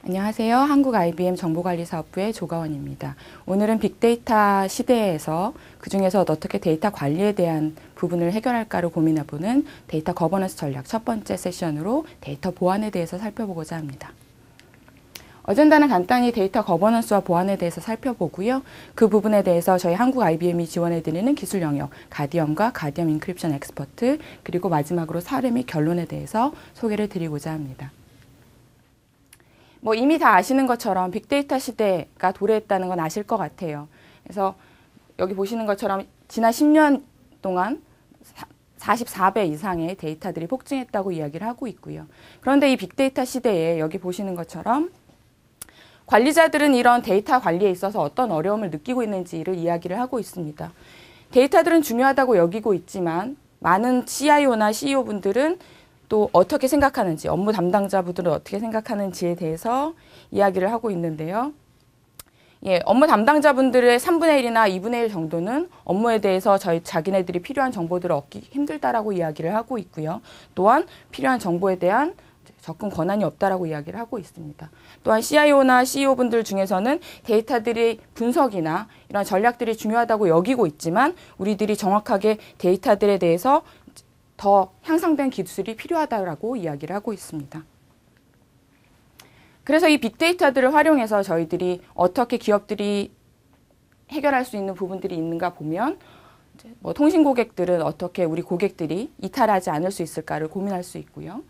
안녕하세요. 한국 IBM 정보관리사업부의 조가원입니다. 오늘은 빅데이터 시대에서 그중에서 어떻게 데이터 관리에 대한 부분을 해결할까를 고민해보는 데이터 거버넌스 전략 첫 번째 세션으로 데이터 보안에 대해서 살펴보고자 합니다. 어젠다는 간단히 데이터 거버넌스와 보안에 대해서 살펴보고요. 그 부분에 대해서 저희 한국 IBM이 지원해드리는 기술 영역, 가디언과 가디언 인크립션 엑스퍼트, 그리고 마지막으로 사례 및 결론에 대해서 소개를 드리고자 합니다. 이미 다 아시는 것처럼 빅데이터 시대가 도래했다는 건 아실 것 같아요. 그래서 여기 보시는 것처럼 지난 10년 동안 44배 이상의 데이터들이 폭증했다고 이야기를 하고 있고요. 그런데 이 빅데이터 시대에 여기 보시는 것처럼 관리자들은 이런 데이터 관리에 있어서 어떤 어려움을 느끼고 있는지를 이야기를 하고 있습니다. 데이터들은 중요하다고 여기고 있지만 많은 CIO나 CEO분들은 또 어떻게 생각하는지, 업무 담당자분들은 어떻게 생각하는지에 대해서 이야기를 하고 있는데요. 업무 담당자분들의 3분의 1이나 2분의 1 정도는 업무에 대해서 자기네들이 필요한 정보들을 얻기 힘들다라고 이야기를 하고 있고요. 또한 필요한 정보에 대한 접근 권한이 없다라고 이야기를 하고 있습니다. 또한 CIO나 CEO분들 중에서는 데이터들의 분석이나 이런 전략들이 중요하다고 여기고 있지만 우리들이 정확하게 데이터들에 대해서 더 향상된 기술이 필요하다고 이야기를 하고 있습니다. 그래서 이 빅데이터들을 활용해서 저희들이 어떻게 기업들이 해결할 수 있는 부분들이 있는가 보면 통신 고객들은 어떻게 우리 고객들이 이탈하지 않을 수 있을까를 고민할 수 있고요.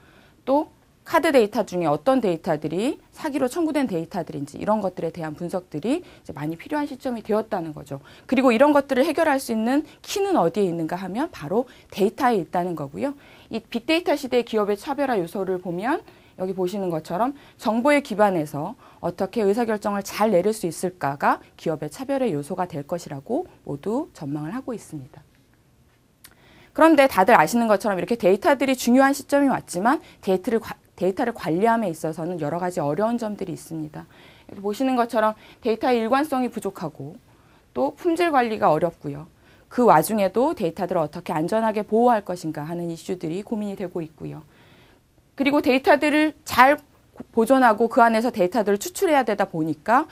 또 카드 데이터 중에 어떤 데이터들이 사기로 청구된 데이터들인지 이런 것들에 대한 분석들이 이제 많이 필요한 시점이 되었다는 거죠. 그리고 이런 것들을 해결할 수 있는 키는 어디에 있는가 하면 바로 데이터에 있다는 거고요. 이 빅데이터 시대의 기업의 차별화 요소를 보면 여기 보시는 것처럼 정보에 기반해서 어떻게 의사결정을 잘 내릴 수 있을까가 기업의 차별의 요소가 될 것이라고 모두 전망을 하고 있습니다. 그런데 다들 아시는 것처럼 이렇게 데이터들이 중요한 시점이 왔지만 데이터를 관리함에 있어서는 여러 가지 어려운 점들이 있습니다. 여기 보시는 것처럼 데이터의 일관성이 부족하고 또 품질 관리가 어렵고요. 그 와중에도 데이터들을 어떻게 안전하게 보호할 것인가 하는 이슈들이 고민이 되고 있고요. 그리고 데이터들을 잘 보존하고 그 안에서 데이터들을 추출해야 되다 보니까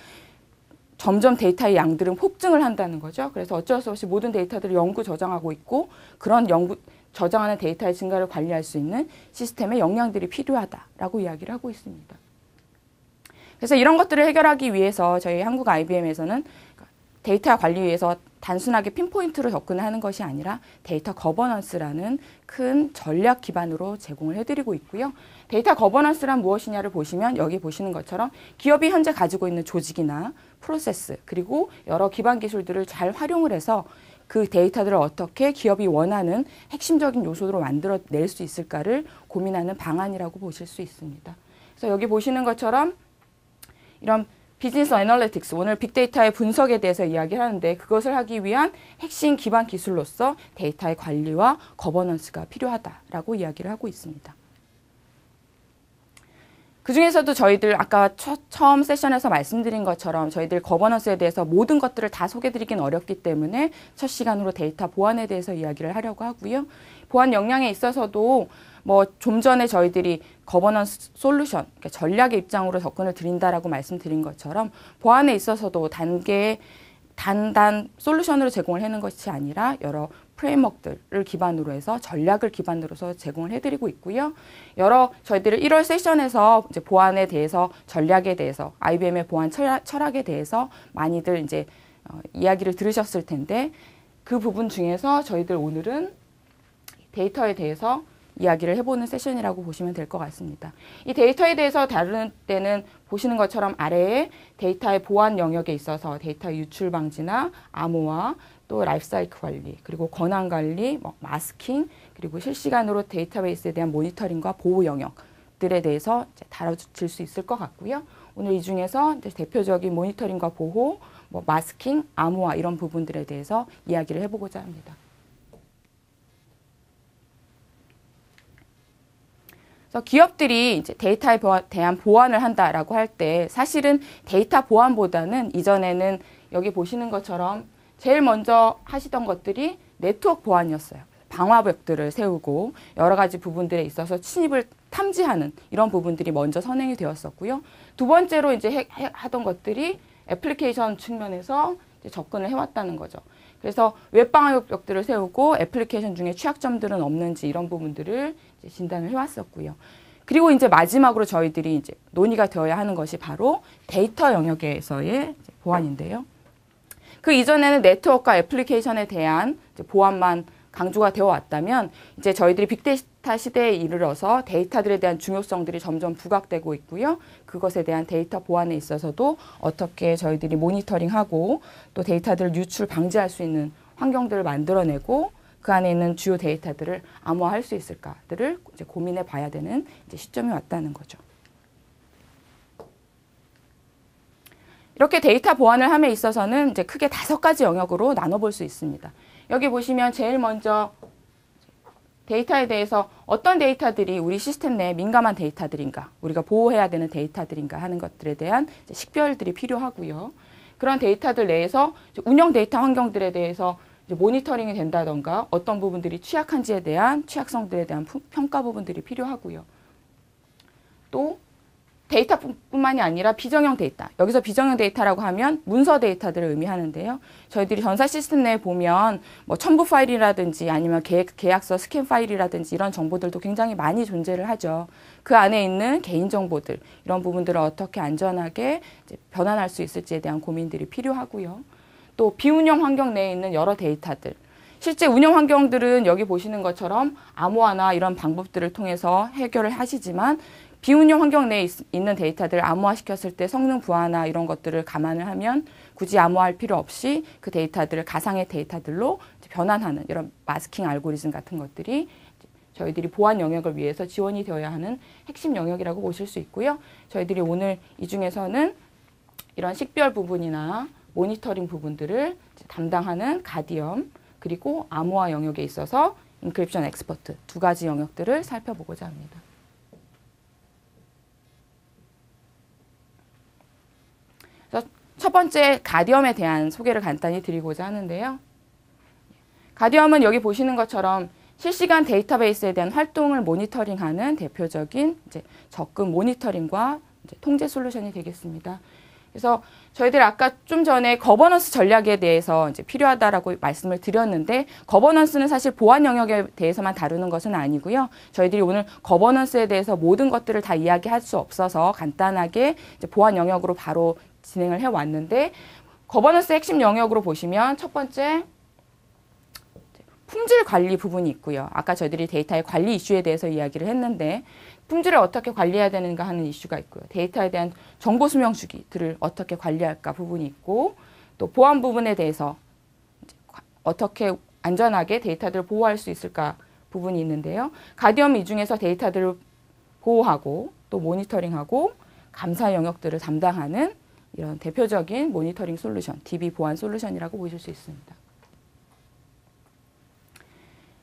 점점 데이터의 양들은 폭증을 한다는 거죠. 그래서 어쩔 수 없이 모든 데이터들을 영구 저장하고 있고 그런 저장하는 데이터의 증가를 관리할 수 있는 시스템의 역량들이 필요하다라고 이야기를 하고 있습니다. 그래서 이런 것들을 해결하기 위해서 저희 한국 IBM에서는 데이터 관리 위해서 단순하게 핀포인트로 접근을 하는 것이 아니라 데이터 거버넌스라는 큰 전략 기반으로 제공을 해드리고 있고요. 데이터 거버넌스란 무엇이냐를 보시면 여기 보시는 것처럼 기업이 현재 가지고 있는 조직이나 프로세스 그리고 여러 기반 기술들을 잘 활용을 해서 그 데이터들을 어떻게 기업이 원하는 핵심적인 요소로 만들어낼 수 있을까를 고민하는 방안이라고 보실 수 있습니다. 그래서 여기 보시는 것처럼 이런 비즈니스 애널리틱스, 오늘 빅데이터의 분석에 대해서 이야기를 하는데 그것을 하기 위한 핵심 기반 기술로서 데이터의 관리와 거버넌스가 필요하다라고 이야기를 하고 있습니다. 그중에서도 저희들 아까 처음 세션에서 말씀드린 것처럼 저희들 거버넌스에 대해서 모든 것들을 다 소개드리긴 어렵기 때문에 첫 시간으로 데이터 보안에 대해서 이야기를 하려고 하고요. 보안 역량에 있어서도 좀 전에 저희들이 거버넌스 솔루션, 그러니까 전략의 입장으로 접근을 드린다라고 말씀드린 것처럼 보안에 있어서도 단단 솔루션으로 제공을 하는 것이 아니라 여러 프레임워크들을 기반으로 해서 전략을 기반으로 해서 제공을 해드리고 있고요. 저희들이 1월 세션에서 이제 보안에 대해서 전략에 대해서 IBM의 보안 철학에 대해서 많이들 이제 이야기를 들으셨을 텐데 그 부분 중에서 저희들 오늘은 데이터에 대해서 이야기를 해보는 세션이라고 보시면 될 것 같습니다. 이 데이터에 대해서 다루는 때는 보시는 것처럼 아래에 데이터의 보안 영역에 있어서 데이터 유출 방지나 암호화, 또 라이프사이클 관리, 그리고 권한 관리, 마스킹, 그리고 실시간으로 데이터베이스에 대한 모니터링과 보호 영역들에 대해서 다뤄질 수 있을 것 같고요. 오늘 이 중에서 이제 대표적인 모니터링과 보호, 마스킹, 암호화 이런 부분들에 대해서 이야기를 해보고자 합니다. 기업들이 이제 데이터에 대한 보안을 한다라고 할 때 사실은 데이터 보안보다는 이전에는 여기 보시는 것처럼 제일 먼저 하시던 것들이 네트워크 보안이었어요. 방화벽들을 세우고 여러 가지 부분들에 있어서 침입을 탐지하는 이런 부분들이 먼저 선행이 되었었고요. 두 번째로 이제 하던 것들이 애플리케이션 측면에서 이제 접근을 해왔다는 거죠. 그래서 웹 방어벽들을 세우고 애플리케이션 중에 취약점들은 없는지 이런 부분들을 이제 진단을 해왔었고요. 그리고 이제 마지막으로 저희들이 이제 논의가 되어야 하는 것이 바로 데이터 영역에서의 보안인데요. 그 이전에는 네트워크와 애플리케이션에 대한 이제 보안만 강조가 되어 왔다면 이제 저희들이 빅데이터 시대에 이르러서 데이터들에 대한 중요성들이 점점 부각되고 있고요. 그것에 대한 데이터 보안에 있어서도 어떻게 저희들이 모니터링하고 또 데이터들을 유출 방지할 수 있는 환경들을 만들어내고 그 안에 있는 주요 데이터들을 암호화할 수 있을까들을 이제 고민해 봐야 되는 이제 시점이 왔다는 거죠. 이렇게 데이터 보안을 함에 있어서는 이제 크게 5가지 영역으로 나눠볼 수 있습니다. 여기 보시면 제일 먼저 데이터에 대해서 어떤 데이터들이 우리 시스템 내에 민감한 데이터들인가, 우리가 보호해야 되는 데이터들인가 하는 것들에 대한 식별들이 필요하고요. 그런 데이터들 내에서 운영 데이터 환경들에 대해서 이제 모니터링이 된다던가 어떤 부분들이 취약한지에 대한 취약성들에 대한 평가 부분들이 필요하고요. 또 데이터뿐만이 아니라 비정형 데이터. 여기서 비정형 데이터라고 하면 문서 데이터들을 의미하는데요. 저희들이 전사 시스템 내에 보면 뭐 첨부 파일이라든지 아니면 계약서 스캔 파일이라든지 이런 정보들도 굉장히 많이 존재를 하죠. 그 안에 있는 개인 정보들, 이런 부분들을 어떻게 안전하게 이제 변환할 수 있을지에 대한 고민들이 필요하고요. 또 비운영 환경 내에 있는 여러 데이터들. 실제 운영 환경들은 여기 보시는 것처럼 암호화나 이런 방법들을 통해서 해결을 하시지만 비운영 환경 내에 있는 데이터들을 암호화시켰을 때 성능 부하나 이런 것들을 감안을 하면 굳이 암호화할 필요 없이 그 데이터들을 가상의 데이터들로 변환하는 이런 마스킹 알고리즘 같은 것들이 저희들이 보안 영역을 위해서 지원이 되어야 하는 핵심 영역이라고 보실 수 있고요. 저희들이 오늘 이 중에서는 이런 식별 부분이나 모니터링 부분들을 담당하는 가디엄 그리고 암호화 영역에 있어서 인크립션 엑스퍼트 2가지 영역들을 살펴보고자 합니다. 첫 번째 가디엄에 대한 소개를 간단히 드리고자 하는데요. 가디엄은 여기 보시는 것처럼 실시간 데이터베이스에 대한 활동을 모니터링하는 대표적인 이제 접근 모니터링과 이제 통제 솔루션이 되겠습니다. 그래서 저희들 아까 좀 전에 거버넌스 전략에 대해서 이제 필요하다라고 말씀을 드렸는데 거버넌스는 사실 보안 영역에 대해서만 다루는 것은 아니고요. 저희들이 오늘 거버넌스에 대해서 모든 것들을 다 이야기할 수 없어서 간단하게 이제 보안 영역으로 바로 진행을 해왔는데 거버넌스 핵심 영역으로 보시면 첫 번째 품질 관리 부분이 있고요. 아까 저희들이 데이터의 관리 이슈에 대해서 이야기를 했는데 품질을 어떻게 관리해야 되는가 하는 이슈가 있고요. 데이터에 대한 정보 수명 주기들을 어떻게 관리할까 부분이 있고 또 보안 부분에 대해서 어떻게 안전하게 데이터들을 보호할 수 있을까 부분이 있는데요. 가디엄 이 중에서 데이터들을 보호하고 또 모니터링하고 감사 영역들을 담당하는 이런 대표적인 모니터링 솔루션, DB 보안 솔루션이라고 보실 수 있습니다.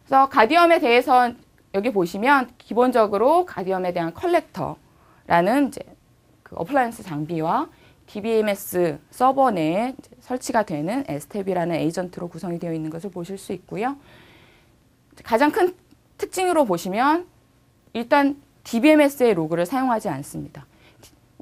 그래서 가디엄에 대해서 여기 보시면 기본적으로 가디엄에 대한 컬렉터라는 이제 그 어플라이언스 장비와 DBMS 서버 내에 설치가 되는 에스텝이라는 에이전트로 구성이 되어 있는 것을 보실 수 있고요. 가장 큰 특징으로 보시면 일단 DBMS의 로그를 사용하지 않습니다.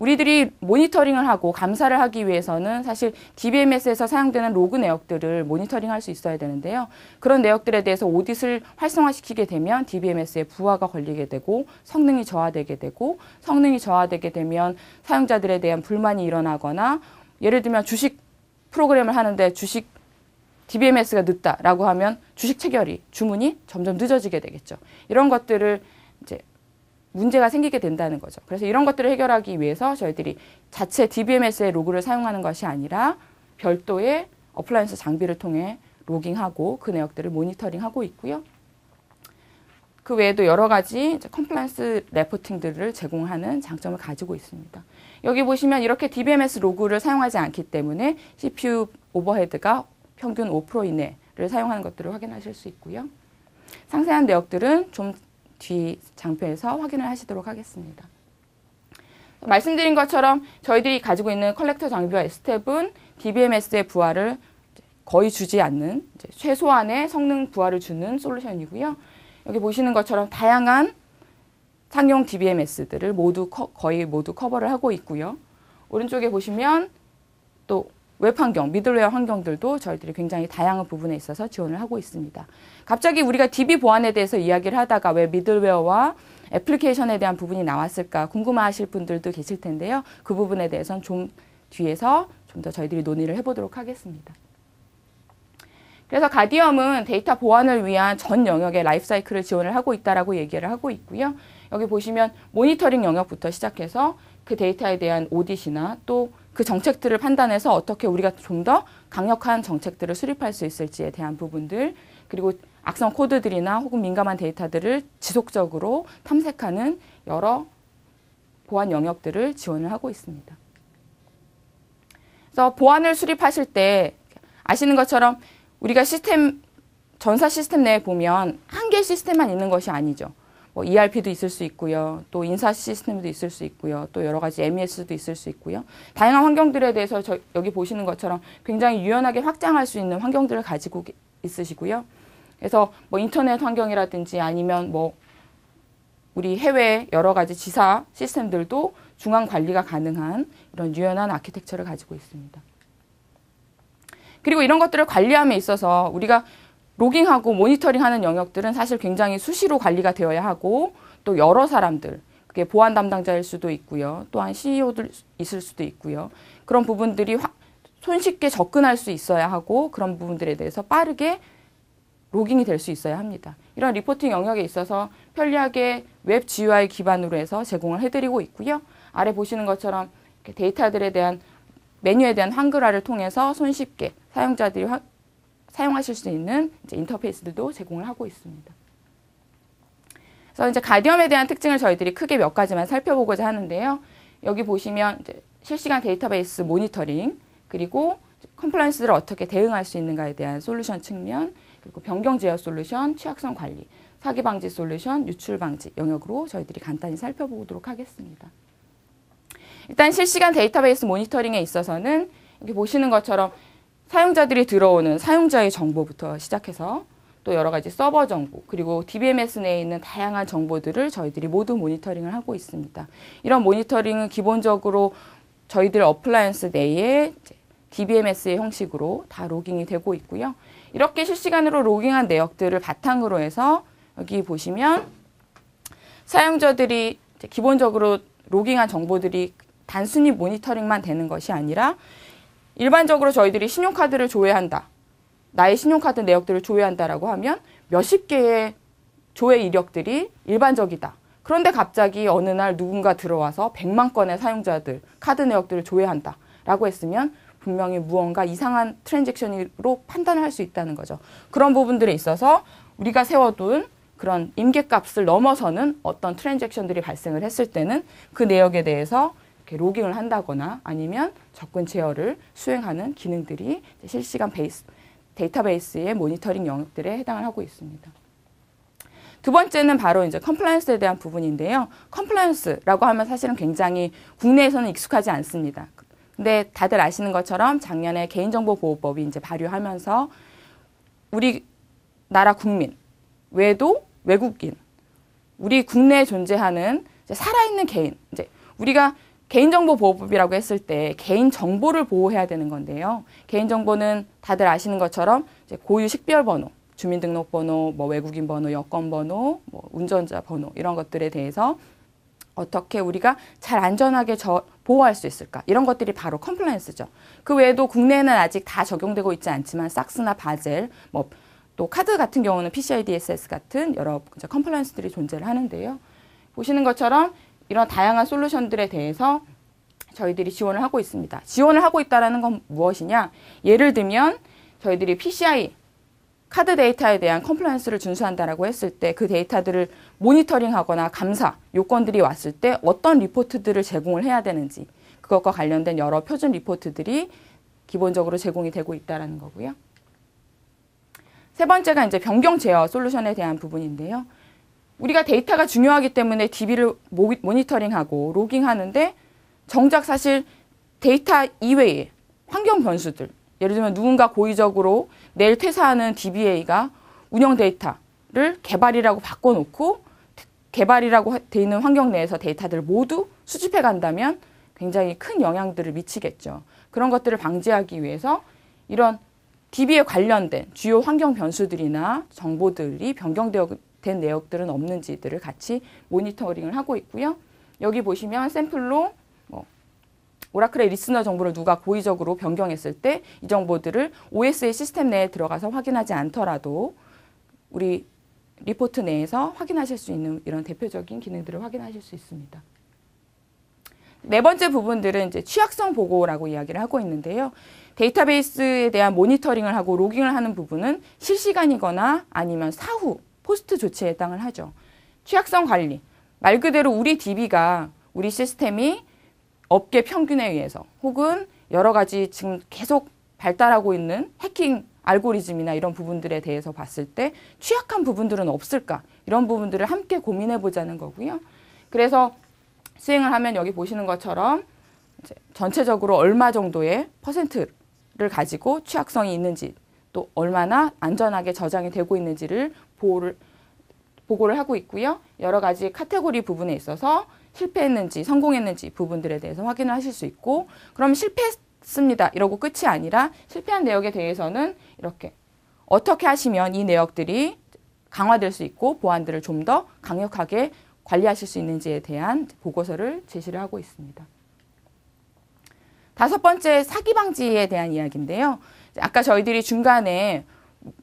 우리들이 모니터링을 하고 감사를 하기 위해서는 사실 DBMS에서 사용되는 로그 내역들을 모니터링할 수 있어야 되는데요. 그런 내역들에 대해서 오딧을 활성화시키게 되면 DBMS에 부하가 걸리게 되고 성능이 저하되게 되고 성능이 저하되게 되면 사용자들에 대한 불만이 일어나거나 예를 들면 주식 프로그램을 하는데 주식 DBMS가 늦다라고 하면 주식 체결이 주문이 점점 늦어지게 되겠죠. 이런 것들을 이제 문제가 생기게 된다는 거죠. 그래서 이런 것들을 해결하기 위해서 저희들이 자체 DBMS의 로그를 사용하는 것이 아니라 별도의 어플라이언스 장비를 통해 로깅하고 그 내역들을 모니터링하고 있고요. 그 외에도 여러 가지 컴플라이언스 레포팅들을 제공하는 장점을 가지고 있습니다. 여기 보시면 이렇게 DBMS 로그를 사용하지 않기 때문에 CPU 오버헤드가 평균 5% 이내를 사용하는 것들을 확인하실 수 있고요. 상세한 내역들은 좀 뒤 장표에서 확인을 하시도록 하겠습니다. 말씀드린 것처럼 저희들이 가지고 있는 컬렉터 장비와 에스텝은 DBMS의 부하를 거의 주지 않는 최소한의 성능 부하를 주는 솔루션이고요. 여기 보시는 것처럼 다양한 상용 DBMS들을 거의 모두 커버를 하고 있고요. 오른쪽에 보시면 또 웹 환경, 미들웨어 환경들도 저희들이 굉장히 다양한 부분에 있어서 지원을 하고 있습니다. 갑자기 우리가 DB 보안에 대해서 이야기를 하다가 왜 미들웨어와 애플리케이션에 대한 부분이 나왔을까 궁금해하실 분들도 계실 텐데요. 그 부분에 대해서는 좀 뒤에서 좀 더 저희들이 논의를 해보도록 하겠습니다. 그래서 가디엄은 데이터 보안을 위한 전 영역의 라이프 사이클을 지원을 하고 있다라고 얘기를 하고 있고요. 여기 보시면 모니터링 영역부터 시작해서 그 데이터에 대한 오디시나 또 그 정책들을 판단해서 어떻게 우리가 좀 더 강력한 정책들을 수립할 수 있을지에 대한 부분들, 그리고 악성 코드들이나 혹은 민감한 데이터들을 지속적으로 탐색하는 여러 보안 영역들을 지원을 하고 있습니다. 그래서 보안을 수립하실 때 아시는 것처럼 우리가 전사 시스템 내에 보면 한 개의 시스템만 있는 것이 아니죠. 뭐 ERP도 있을 수 있고요. 또 인사 시스템도 있을 수 있고요. 또 여러 가지 MES도 있을 수 있고요. 다양한 환경들에 대해서 여기 보시는 것처럼 굉장히 유연하게 확장할 수 있는 환경들을 가지고 있으시고요. 그래서 뭐 인터넷 환경이라든지 아니면 뭐 우리 해외 여러 가지 지사 시스템들도 중앙 관리가 가능한 이런 유연한 아키텍처를 가지고 있습니다. 그리고 이런 것들을 관리함에 있어서 우리가 로깅하고 모니터링하는 영역들은 사실 굉장히 수시로 관리가 되어야 하고 또 여러 사람들, 그게 보안 담당자일 수도 있고요. 또한 CEO들 있을 수도 있고요. 그런 부분들이 손쉽게 접근할 수 있어야 하고 그런 부분들에 대해서 빠르게 로깅이 될 수 있어야 합니다. 이런 리포팅 영역에 있어서 편리하게 웹 GUI 기반으로 해서 제공을 해드리고 있고요. 아래 보시는 것처럼 데이터들에 대한 메뉴에 대한 한글화를 통해서 손쉽게 사용자들이 사용하실 수 있는 이제 인터페이스들도 제공을 하고 있습니다. 그래서 이제 가디엄에 대한 특징을 저희들이 크게 몇 가지만 살펴보고자 하는데요. 여기 보시면 이제 실시간 데이터베이스 모니터링, 그리고 컴플라이언스를 어떻게 대응할 수 있는가에 대한 솔루션 측면, 그리고 변경 제어 솔루션, 취약성 관리, 사기 방지 솔루션, 유출 방지 영역으로 저희들이 간단히 살펴보도록 하겠습니다. 일단 실시간 데이터베이스 모니터링에 있어서는 여기 보시는 것처럼 사용자들이 들어오는 사용자의 정보부터 시작해서 또 여러 가지 서버 정보, 그리고 DBMS 내에 있는 다양한 정보들을 저희들이 모두 모니터링을 하고 있습니다. 이런 모니터링은 기본적으로 저희들 어플라이언스 내에 DBMS의 형식으로 다 로깅이 되고 있고요. 이렇게 실시간으로 로깅한 내역들을 바탕으로 해서 여기 보시면 사용자들이 기본적으로 로깅한 정보들이 단순히 모니터링만 되는 것이 아니라 일반적으로 저희들이 신용카드를 조회한다. 나의 신용카드 내역들을 조회한다라고 하면 몇십 개의 조회 이력들이 일반적이다. 그런데 갑자기 어느 날 누군가 들어와서 100만 건의 사용자들 카드 내역들을 조회한다. 라고 했으면 분명히 무언가 이상한 트랜잭션으로 판단을 할 수 있다는 거죠. 그런 부분들에 있어서 우리가 세워둔 그런 임계값을 넘어서는 어떤 트랜잭션들이 발생을 했을 때는 그 내역에 대해서 로깅을 한다거나 아니면 접근 제어를 수행하는 기능들이 실시간 데이터베이스의 모니터링 영역들에 해당을 하고 있습니다. 두 번째는 바로 이제 컴플라이언스에 대한 부분인데요. 컴플라이언스라고 하면 사실은 굉장히 국내에서는 익숙하지 않습니다. 근데 다들 아시는 것처럼 작년에 개인정보보호법이 이제 발효하면서 우리나라 국민 외에도 외국인, 우리 국내에 존재하는 이제 살아있는 개인, 이제 우리가 개인정보보호법이라고 했을 때 개인정보를 보호해야 되는 건데요. 개인정보는 다들 아시는 것처럼 이제 고유 식별번호, 주민등록번호, 뭐 외국인 번호, 여권번호, 뭐 운전자 번호 이런 것들에 대해서 어떻게 우리가 잘 안전하게 보호할 수 있을까? 이런 것들이 바로 컴플라이언스죠. 그 외에도 국내에는 아직 다 적용되고 있지 않지만 삭스나 바젤, 뭐 또 카드 같은 경우는 PCI DSS 같은 여러 컴플라이언스들이 존재를 하는데요. 보시는 것처럼 이런 다양한 솔루션들에 대해서 저희들이 지원을 하고 있습니다. 지원을 하고 있다는 건 무엇이냐? 예를 들면 저희들이 PCI 카드 데이터에 대한 컴플라이언스를 준수한다라고 했을 때 그 데이터들을 모니터링하거나 감사 요건들이 왔을 때 어떤 리포트들을 제공을 해야 되는지 그것과 관련된 여러 표준 리포트들이 기본적으로 제공이 되고 있다는 거고요. 세 번째가 이제 변경 제어 솔루션에 대한 부분인데요. 우리가 데이터가 중요하기 때문에 DB를 모니터링하고 로깅하는데 정작 사실 데이터 이외의 환경 변수들, 예를 들면 누군가 고의적으로 내일 퇴사하는 DBA가 운영 데이터를 개발이라고 바꿔놓고 개발이라고 돼 있는 환경 내에서 데이터들을 모두 수집해 간다면 굉장히 큰 영향들을 미치겠죠. 그런 것들을 방지하기 위해서 이런 DB에 관련된 주요 환경 변수들이나 정보들이 변경된 내역들은 없는지들을 같이 모니터링을 하고 있고요. 여기 보시면 샘플로 오라클의 리스너 정보를 누가 고의적으로 변경했을 때 이 정보들을 OS의 시스템 내에 들어가서 확인하지 않더라도 우리 리포트 내에서 확인하실 수 있는 이런 대표적인 기능들을 확인하실 수 있습니다. 네 번째 부분들은 이제 취약성 보고라고 이야기를 하고 있는데요. 데이터베이스에 대한 모니터링을 하고 로깅을 하는 부분은 실시간이거나 아니면 사후, 포스트 조치에 해당을 하죠. 취약성 관리, 말 그대로 우리 DB가 우리 시스템이 업계 평균에 의해서 혹은 여러 가지 지금 계속 발달하고 있는 해킹 알고리즘이나 이런 부분들에 대해서 봤을 때 취약한 부분들은 없을까? 이런 부분들을 함께 고민해 보자는 거고요. 그래서 수행을 하면 여기 보시는 것처럼 이제 전체적으로 얼마 정도의 퍼센트를 가지고 취약성이 있는지 또 얼마나 안전하게 저장이 되고 있는지를 보고를 하고 있고요. 여러 가지 카테고리 부분에 있어서 실패했는지 성공했는지 부분들에 대해서 확인을 하실 수 있고 그럼 실패했습니다. 이러고 끝이 아니라 실패한 내역에 대해서는 이렇게 어떻게 하시면 이 내역들이 강화될 수 있고 보안들을 좀 더 강력하게 관리하실 수 있는지에 대한 보고서를 제시를 하고 있습니다. 다섯 번째, 사기 방지에 대한 이야기인데요. 아까 저희들이 중간에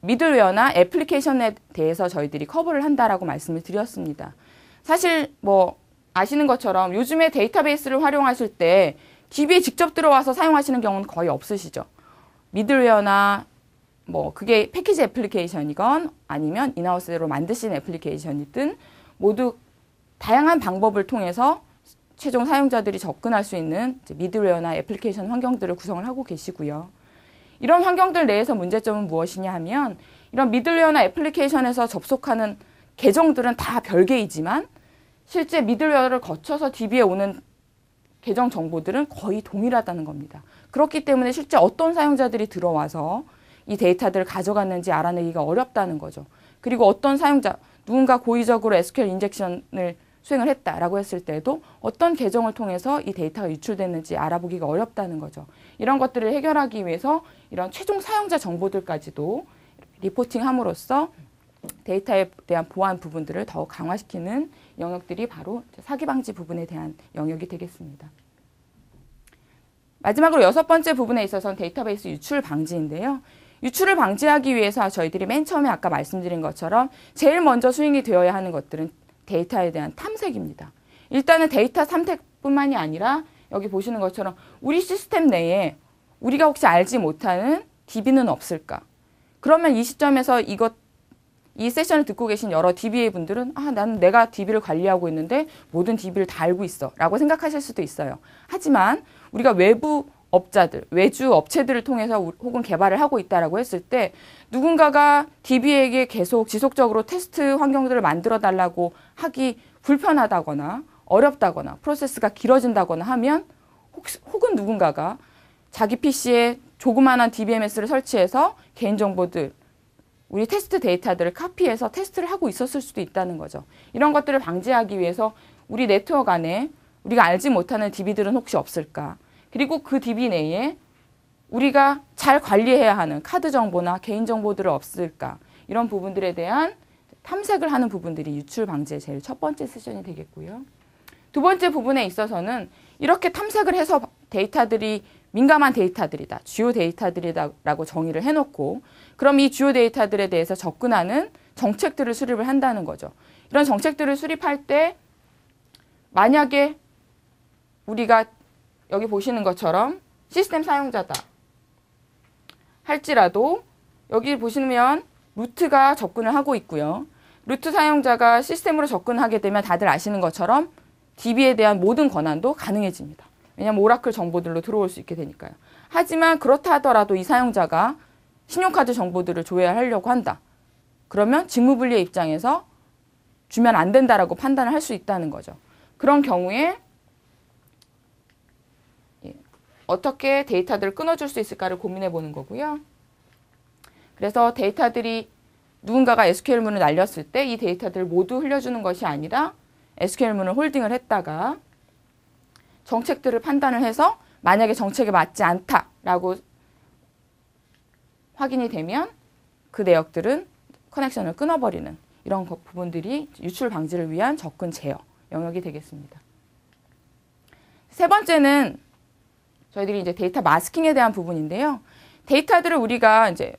미들웨어나 애플리케이션에 대해서 저희들이 커버를 한다라고 말씀을 드렸습니다. 사실 아시는 것처럼 요즘에 데이터베이스를 활용하실 때 DB에 직접 들어와서 사용하시는 경우는 거의 없으시죠. 미들웨어나 그게 패키지 애플리케이션이건 아니면 인하우스로 만드신 애플리케이션이든 모두 다양한 방법을 통해서 최종 사용자들이 접근할 수 있는 미들웨어나 애플리케이션 환경들을 구성을 하고 계시고요. 이런 환경들 내에서 문제점은 무엇이냐 하면 이런 미들웨어나 애플리케이션에서 접속하는 계정들은 다 별개이지만 실제 미들웨어를 거쳐서 DB에 오는 계정 정보들은 거의 동일하다는 겁니다. 그렇기 때문에 실제 어떤 사용자들이 들어와서 이 데이터들을 가져갔는지 알아내기가 어렵다는 거죠. 그리고 어떤 사용자, 누군가 고의적으로 SQL 인젝션을 수행을 했다라고 했을 때도 어떤 계정을 통해서 이 데이터가 유출됐는지 알아보기가 어렵다는 거죠. 이런 것들을 해결하기 위해서 이런 최종 사용자 정보들까지도 리포팅함으로써 데이터에 대한 보안 부분들을 더욱 강화시키는 영역들이 바로 사기 방지 부분에 대한 영역이 되겠습니다. 마지막으로 여섯 번째 부분에 있어서는 데이터베이스 유출 방지인데요. 유출을 방지하기 위해서 저희들이 맨 처음에 아까 말씀드린 것처럼 제일 먼저 수행이 되어야 하는 것들은 데이터에 대한 탐색입니다. 일단은 데이터 탐색뿐만이 아니라 여기 보시는 것처럼 우리 시스템 내에 우리가 혹시 알지 못하는 DB는 없을까? 그러면 이 시점에서 이 세션을 듣고 계신 여러 DBA 분들은 나는 내가 DB를 관리하고 있는데 모든 DB를 다 알고 있어 라고 생각하실 수도 있어요. 하지만 우리가 외부 업자들, 외주 업체들을 통해서 혹은 개발을 하고 있다라고 했을 때 누군가가 DB에게 계속 지속적으로 테스트 환경들을 만들어 달라고 하기 불편하다거나 어렵다거나 프로세스가 길어진다거나 하면 혹은 누군가가 자기 PC에 조그마한 DBMS를 설치해서 개인정보들, 우리 테스트 데이터들을 카피해서 테스트를 하고 있었을 수도 있다는 거죠. 이런 것들을 방지하기 위해서 우리 네트워크 안에 우리가 알지 못하는 DB들은 혹시 없을까? 그리고 그 DB 내에 우리가 잘 관리해야 하는 카드 정보나 개인 정보들은 없을까? 이런 부분들에 대한 탐색을 하는 부분들이 유출 방지의 제일 첫 번째 세션이 되겠고요. 두 번째 부분에 있어서는 이렇게 탐색을 해서 데이터들이 민감한 데이터들이다, 주요 데이터들이다라고 정의를 해놓고 그럼 이 주요 데이터들에 대해서 접근하는 정책들을 수립을 한다는 거죠. 이런 정책들을 수립할 때 만약에 우리가 여기 보시는 것처럼 시스템 사용자다 할지라도 여기 보시면 루트가 접근을 하고 있고요. 루트 사용자가 시스템으로 접근하게 되면 다들 아시는 것처럼 DB에 대한 모든 권한도 가능해집니다. 왜냐하면 오라클 정보들로 들어올 수 있게 되니까요. 하지만 그렇다 하더라도 이 사용자가 신용카드 정보들을 조회하려고 한다. 그러면 직무분리의 입장에서 주면 안 된다라고 판단을 할 수 있다는 거죠. 그런 경우에 어떻게 데이터들을 끊어줄 수 있을까를 고민해 보는 거고요. 그래서 데이터들이 누군가가 SQL문을 날렸을 때 이 데이터들을 모두 흘려주는 것이 아니라 SQL문을 홀딩을 했다가 정책들을 판단을 해서 만약에 정책에 맞지 않다라고 확인이 되면 그 내역들은 커넥션을 끊어버리는 이런 부분들이 유출 방지를 위한 접근 제어 영역이 되겠습니다. 세 번째는 저희들이 이제 데이터 마스킹에 대한 부분인데요. 데이터들을 우리가 이제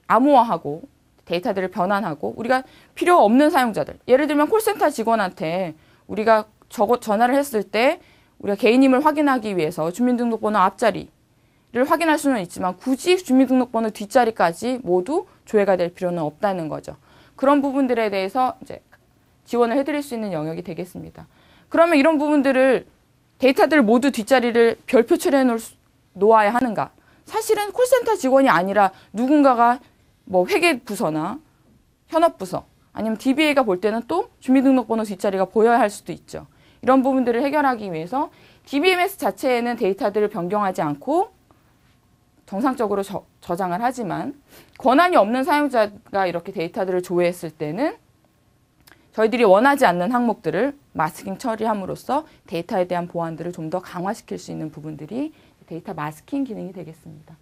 암호화하고 데이터들을 변환하고 우리가 필요 없는 사용자들, 예를 들면 콜센터 직원한테 우리가 전화를 했을 때 우리가 개인임을 확인하기 위해서 주민등록번호 앞자리를 확인할 수는 있지만 굳이 주민등록번호 뒷자리까지 모두 조회가 될 필요는 없다는 거죠. 그런 부분들에 대해서 이제 지원을 해드릴 수 있는 영역이 되겠습니다. 그러면 이런 부분들을 데이터들 모두 뒷자리를 별표 처리해 놓아야 하는가? 사실은 콜센터 직원이 아니라 누군가가 뭐 회계부서나 현업부서 아니면 DBA가 볼 때는 또 주민등록번호 뒷자리가 보여야 할 수도 있죠. 이런 부분들을 해결하기 위해서 DBMS 자체에는 데이터들을 변경하지 않고 정상적으로 저장을 하지만 권한이 없는 사용자가 이렇게 데이터들을 조회했을 때는 저희들이 원하지 않는 항목들을 마스킹 처리함으로써 데이터에 대한 보안들을 좀 더 강화시킬 수 있는 부분들이 데이터 마스킹 기능이 되겠습니다.